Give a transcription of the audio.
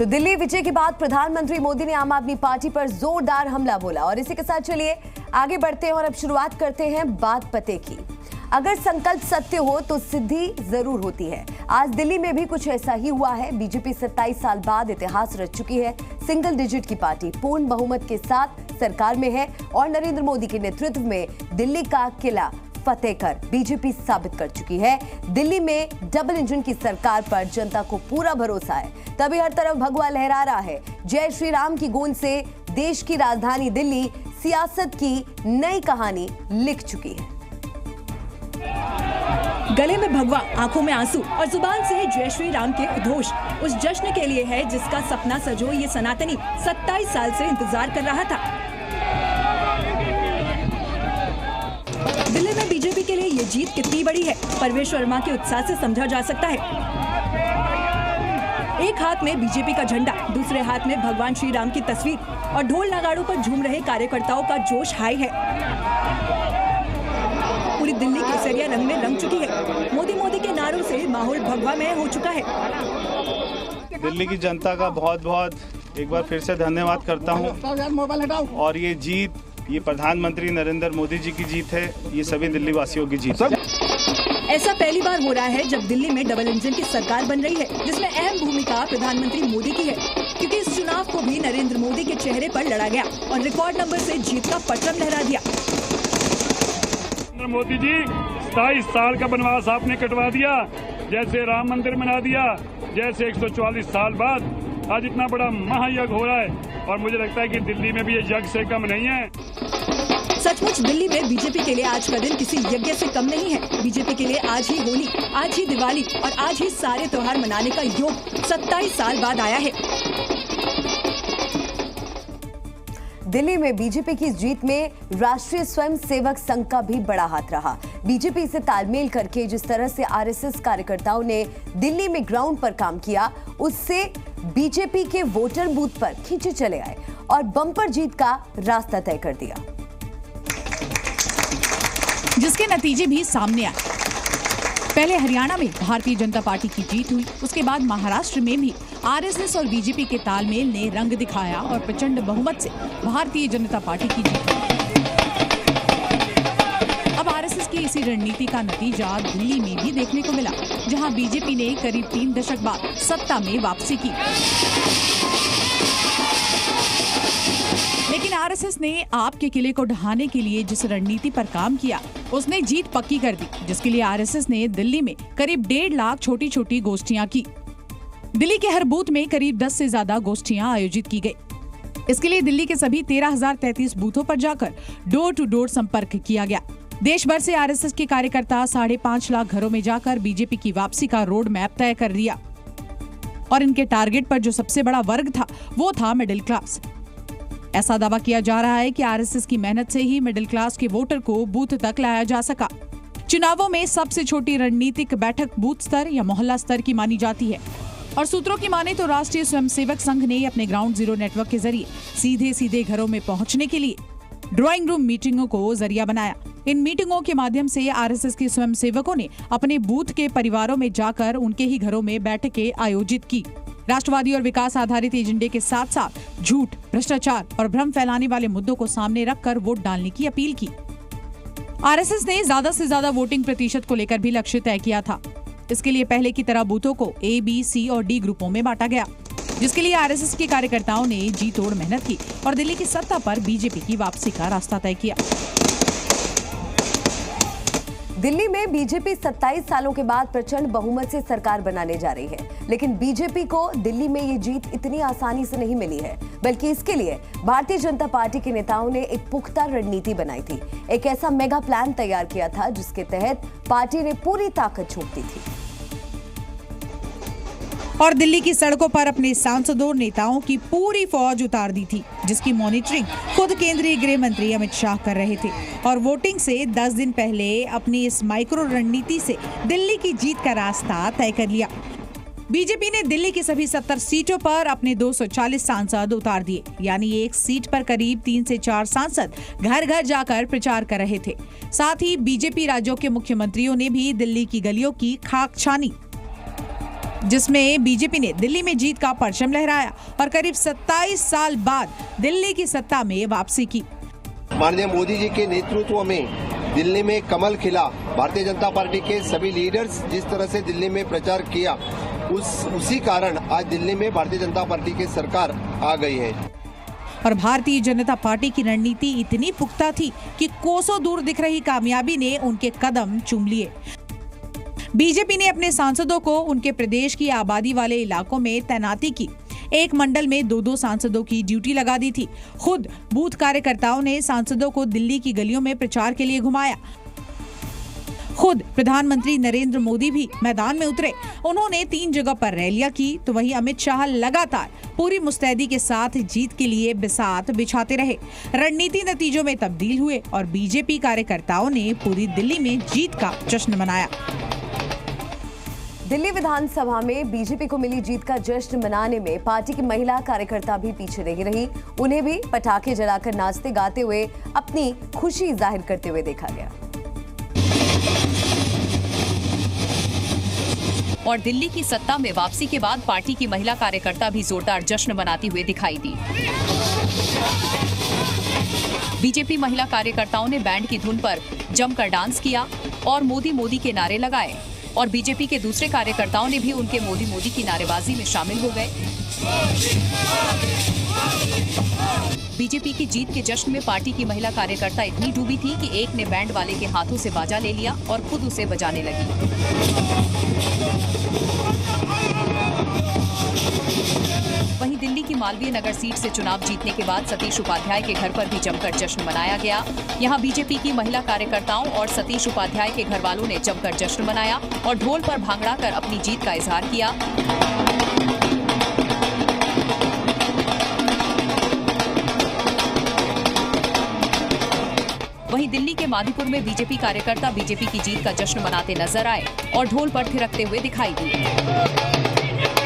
तो दिल्ली विजय के बाद प्रधानमंत्री मोदी ने आम आदमी पार्टी पर जोरदार हमला बोला और इसी के साथ चलिए आगे बढ़ते हैं और अब शुरुआत करते हैं बात पते की। अगर संकल्प सत्य हो तो सिद्धि जरूर होती है। आज दिल्ली में भी कुछ ऐसा ही हुआ है। बीजेपी 27 साल बाद इतिहास रच चुकी है। सिंगल डिजिट की पार्टी पूर्ण बहुमत के साथ सरकार में है और नरेंद्र मोदी के नेतृत्व में दिल्ली का किला फतेह कर बीजेपी साबित कर चुकी है। दिल्ली में डबल इंजन की सरकार पर जनता को पूरा भरोसा है। तभी हर तरफ भगवा लहरा रहा है। जय श्री राम की गूंज से देश की राजधानी दिल्ली सियासत की नई कहानी लिख चुकी है। गले में भगवा, आंखों में आंसू और जुबान से जय श्री राम के उद्घोष उस जश्न के लिए है जिसका सपना सजो ये सनातनी 27 साल से इंतजार कर रहा था। दिल्ली में बीजेपी के लिए ये जीत कितनी बड़ी है, परवेश वर्मा के उत्साह से समझा जा सकता है। एक हाथ में बीजेपी का झंडा, दूसरे हाथ में भगवान श्री राम की तस्वीर और ढोल नगाड़ों पर झूम रहे कार्यकर्ताओं का जोश हाई है। पूरी दिल्ली केसरिया रंग में रंग चुकी है। मोदी के नारों से माहौल भगवामय हो चुका है। दिल्ली की जनता का बहुत बहुत एक बार फिर से धन्यवाद करता हूं। और ये जीत, ये प्रधानमंत्री नरेंद्र मोदी जी की जीत है, ये सभी दिल्ली वासियों की जीत है। ऐसा पहली बार हो रहा है जब दिल्ली में डबल इंजन की सरकार बन रही है, जिसमें अहम भूमिका प्रधानमंत्री मोदी की है, क्योंकि इस चुनाव को भी नरेंद्र मोदी के चेहरे पर लड़ा गया और रिकॉर्ड नंबर से जीत का परचम लहरा दिया। मोदी जी 27 साल का वनवास आपने कटवा दिया, जैसे राम मंदिर बना दिया, जैसे 144 साल बाद आज इतना बड़ा महायज्ञ हो रहा है और मुझे लगता है कि दिल्ली में भी ये यज्ञ से कम नहीं है। सचमुच दिल्ली में बीजेपी के लिए आज का दिन किसी यज्ञ से कम नहीं है। बीजेपी के लिए आज ही होली, आज ही दिवाली और आज ही सारे त्योहार मनाने का योग 27 साल बाद आया है। दिल्ली में बीजेपी की जीत में राष्ट्रीय स्वयंसेवक संघ का भी बड़ा हाथ रहा। बीजेपी से तालमेल करके जिस तरह से आरएसएस कार्यकर्ताओं ने दिल्ली में ग्राउंड पर काम किया, उससे बीजेपी के वोटर बूथ पर खींचे चले आए और बम्पर जीत का रास्ता तय कर दिया, जिसके नतीजे भी सामने आए। पहले हरियाणा में भारतीय जनता पार्टी की जीत हुई, उसके बाद महाराष्ट्र में भी आरएसएस और बीजेपी के तालमेल ने रंग दिखाया और प्रचंड बहुमत से भारतीय जनता पार्टी की जीत हुई। अब आरएसएस की इसी रणनीति का नतीजा दिल्ली में भी देखने को मिला, जहां बीजेपी ने करीब 3 दशक बाद सत्ता में वापसी की। लेकिन आरएसएस ने आप के किले को ढहाने के लिए जिस रणनीति पर काम किया, उसने जीत पक्की कर दी, जिसके लिए आरएसएस ने दिल्ली में करीब 1.5 लाख छोटी छोटी गोष्ठियां की। दिल्ली के हर बूथ में करीब 10 से ज्यादा गोष्ठियां आयोजित की गई। इसके लिए दिल्ली के सभी 13,033 बूथों पर जाकर डोर टू डोर संपर्क किया गया। देश भर से आरएसएस के कार्यकर्ता 5.5 लाख घरों में जाकर बीजेपी की वापसी का रोड मैप तय कर दिया और इनके टारगेट पर जो सबसे बड़ा वर्ग था वो था मिडिल क्लास। ऐसा दावा किया जा रहा है कि आरएसएस की मेहनत से ही मिडिल क्लास के वोटर को बूथ तक लाया जा सका। चुनावों में सबसे छोटी रणनीतिक बैठक बूथ स्तर या मोहल्ला स्तर की मानी जाती है और सूत्रों की माने तो राष्ट्रीय स्वयंसेवक संघ ने अपने ग्राउंड जीरो नेटवर्क के जरिए सीधे घरों में पहुंचने के लिए ड्राइंग रूम मीटिंगों को जरिया बनाया। इन मीटिंगों के माध्यम से आरएसएस के स्वयंसेवकों ने अपने बूथ के परिवारों में जाकर उनके ही घरों में बैठकें आयोजित की। राष्ट्रवादी और विकास आधारित एजेंडे के साथ साथ झूठ, भ्रष्टाचार और भ्रम फैलाने वाले मुद्दों को सामने रखकर वोट डालने की अपील की। आरएसएस ने ज्यादा से ज्यादा वोटिंग प्रतिशत को लेकर भी लक्ष्य तय किया था। इसके लिए पहले की तरह बूथों को A, B, C और D ग्रुपों में बांटा गया, जिसके लिए आरएसएस के कार्यकर्ताओं ने जी तोड़ मेहनत की और दिल्ली की सत्ता पर बीजेपी की वापसी का रास्ता तय किया। दिल्ली में बीजेपी 27 सालों के बाद प्रचंड बहुमत से सरकार बनाने जा रही है, लेकिन बीजेपी को दिल्ली में ये जीत इतनी आसानी से नहीं मिली है, बल्कि इसके लिए भारतीय जनता पार्टी के नेताओं ने एक पुख्ता रणनीति बनाई थी। एक ऐसा मेगा प्लान तैयार किया था जिसके तहत पार्टी ने पूरी ताकत झोंक दी थी और दिल्ली की सड़कों पर अपने सांसदों और नेताओं की पूरी फौज उतार दी थी, जिसकी मॉनिटरिंग खुद केंद्रीय गृह मंत्री अमित शाह कर रहे थे और वोटिंग से 10 दिन पहले अपनी इस माइक्रो रणनीति से दिल्ली की जीत का रास्ता तय कर लिया। बीजेपी ने दिल्ली की सभी 70 सीटों पर अपने 240 सांसद उतार दिए, यानी एक सीट पर करीब 3 से 4 सांसद घर घर जाकर प्रचार कर रहे थे। साथ ही बीजेपी राज्यों के मुख्यमंत्रियों ने भी दिल्ली की गलियों की खाक छानी। जिसमें बीजेपी ने दिल्ली में जीत का परचम लहराया और करीब 27 साल बाद दिल्ली की सत्ता में वापसी की। माननीय मोदी जी के नेतृत्व में दिल्ली में कमल खिला। भारतीय जनता पार्टी के सभी लीडर्स जिस तरह से दिल्ली में प्रचार किया, उसी कारण आज दिल्ली में भारतीय जनता पार्टी की सरकार आ गई है। और भारतीय जनता पार्टी की रणनीति इतनी पुख्ता थी कि कोसों दूर दिख रही कामयाबी ने उनके कदम चूम लिए। बीजेपी ने अपने सांसदों को उनके प्रदेश की आबादी वाले इलाकों में तैनाती की। एक मंडल में 2-2 सांसदों की ड्यूटी लगा दी थी। खुद बूथ कार्यकर्ताओं ने सांसदों को दिल्ली की गलियों में प्रचार के लिए घुमाया। खुद प्रधानमंत्री नरेंद्र मोदी भी मैदान में उतरे। उन्होंने 3 जगह पर रैलियां की, तो वहीं अमित शाह लगातार पूरी मुस्तैदी के साथ जीत के लिए बिसात बिछाते रहे। रणनीति नतीजों में तब्दील हुए और बीजेपी कार्यकर्ताओं ने पूरी दिल्ली में जीत का जश्न मनाया। दिल्ली विधानसभा में बीजेपी को मिली जीत का जश्न मनाने में पार्टी की महिला कार्यकर्ता भी पीछे नहीं रही। उन्हें भी पटाखे जलाकर नाचते गाते हुए अपनी खुशी जाहिर करते हुए देखा गया। और दिल्ली की सत्ता में वापसी के बाद पार्टी की महिला कार्यकर्ता भी जोरदार जश्न मनाती हुए दिखाई दी। बीजेपी महिला कार्यकर्ताओं ने बैंड की धुन पर जमकर डांस किया और मोदी मोदी के नारे लगाए और बीजेपी के दूसरे कार्यकर्ताओं ने भी उनके मोदी मोदी की नारेबाजी में शामिल हो गए। बीजेपी की जीत के जश्न में पार्टी की महिला कार्यकर्ता इतनी डूबी थी कि एक ने बैंड वाले के हाथों से बाजा ले लिया और खुद उसे बजाने लगी। वहीं दिल्ली की मालवीय नगर सीट से चुनाव जीतने के बाद सतीश उपाध्याय के घर पर भी जमकर जश्न मनाया गया। यहां बीजेपी की महिला कार्यकर्ताओं और सतीश उपाध्याय के घर वालों ने जमकर जश्न मनाया और ढोल पर भांगड़ा कर अपनी जीत का इजहार किया। वहीं दिल्ली के माधीपुर में बीजेपी कार्यकर्ता बीजेपी की जीत का जश्न मनाते नजर आए और ढोल पर थिरकते हुए दिखाई दिए।